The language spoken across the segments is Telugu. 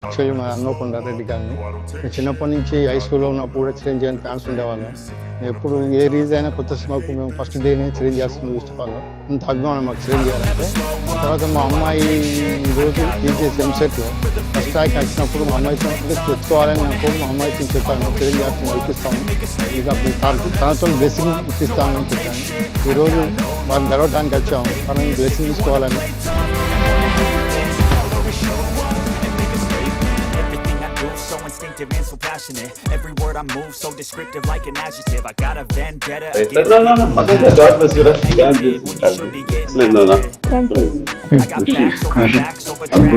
యాక్చువల్లీ మా హన్మకొండ రెడ్డి గారిని నేను చిన్నప్పటి నుంచి హై స్కూల్లో ఉన్నప్పుడు కూడా చిరంజీవి అని ఫ్యాన్స్ ఉండేవాళ్ళం. ఎప్పుడు ఏ రిలీజ్ అయినా కొత్త సినిమాకు మేము ఫస్ట్ డేనే చిరంజీవి చేస్తున్న ఇష్టపడతాం. అంత అభిమానం మాకు చిరంజీవి అంటే. తర్వాత మా అమ్మాయి ఈరోజు టీచర్స్ ఎంసెట్లో ఫస్ట్ ర్యాంక్ వచ్చినప్పుడు మా అమ్మాయి తెచ్చుకోవాలని నాకు మా అమ్మాయికి చెప్పాను, చిరంజీవి చేస్తున్న ఇప్పిస్తాము, ఇక తనతో బ్లెస్సింగ్ ఇప్పిస్తామని చెప్పాను. ఈరోజు వాళ్ళని గెలవడానికి వచ్చాము, తనని బ్లెస్సింగ్ తీసుకోవాలని. So instinctive and so passionate. Every word I move so descriptive like an adjective. I got a vendetta against God bless you. Thank you. I got facts over facts over tracks.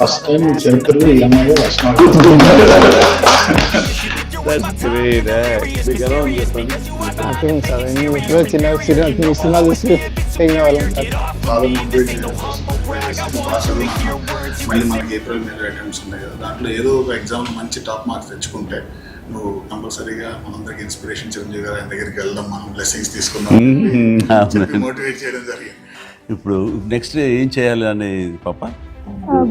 First time in చరిత్రలో ఏమో వస్తున్నాడు. That's great. Big around your friends. నాకేం సార్ నేను ఎప్పుడో సినిమా చూసి చేయని వాళ్ళం సార్. మళ్ళీ మనకి ఏప్రిల్ మే ఐటమ్స్ ఉన్నాయి కదా, దాంట్లో ఏదో ఒక ఎగ్జామ్ మంచి టాప్ మార్క్స్ తెచ్చుకుంటే నువ్వు కంపల్సరీగా మనందరికి ఇన్స్పిరేషన్ చిరంజీవి గారు ఆయన దగ్గరికి వెళ్దాం, మనం బ్లెస్సింగ్స్ తీసుకుందాం మోటివేట్ చేయడం జరిగింది. ఇప్పుడు నెక్స్ట్ ఏం చేయాలి అని పాప?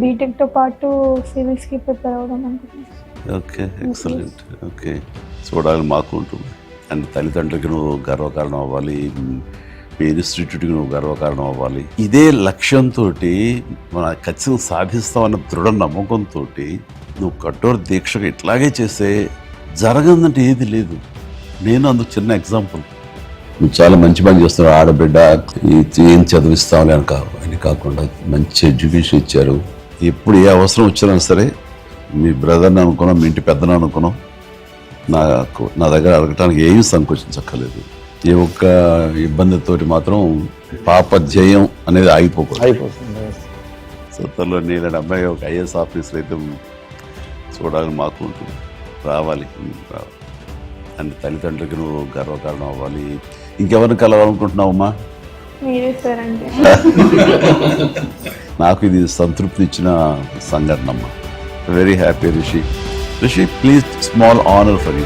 బీటెక్ తో పాటు సివిల్స్ కి ప్రిపేర్ అవ్వడం అనుకుంటున్నాను. Okay, excellent. ఓకే, చూడాలని మాకు ఉంటుంది. అండ్ తల్లిదండ్రులకి నువ్వు గర్వకారణం అవ్వాలి, మీ ఇన్స్టిట్యూట్కి నువ్వు గర్వకారణం అవ్వాలి. ఇదే లక్ష్యంతో మన ఖచ్చితంగా సాధిస్తామన్న దృఢ నమ్మకంతో నువ్వు కఠోర దీక్షగా ఇట్లాగే చేస్తే జరగదంటే ఏది లేదు. నేను అందుకు చిన్న ఎగ్జాంపుల్. నువ్వు చాలా మంచి పని చేస్తున్నావు. ఆడబిడ్డ ఏం చదివిస్తామని అని కాకుండా మంచి ఎడ్యుకేషన్ ఇచ్చారు. ఎప్పుడు ఏ అవసరం వచ్చినా సరే మీ బ్రదర్ని అనుకున్నాం, మీ ఇంటి పెద్దను అనుకున్నాం, నా దగ్గర అడగటానికి ఏమీ సంకోచించక్కర్లేదు. ఏ ఒక్క ఇబ్బందితోటి మాత్రం పాప ధ్యేయం అనేది అయిపోతుంది. సో త్వరలో నేను అబ్బాయి ఒక ఐఏఎస్ ఆఫీసర్ అయితే చూడాలని మాకు ఉంటుంది. రావాలి. అండ్ తల్లిదండ్రులకి నువ్వు గర్వకారణం అవ్వాలి. ఇంకెవరిని కలవాలనుకుంటున్నావమ్మా? మీరే సార్ అంటే నాకు ఇది సంతృప్తి ఇచ్చిన సంఘటన అమ్మా. Very happy Rishi. Rishi, please, small honor for you.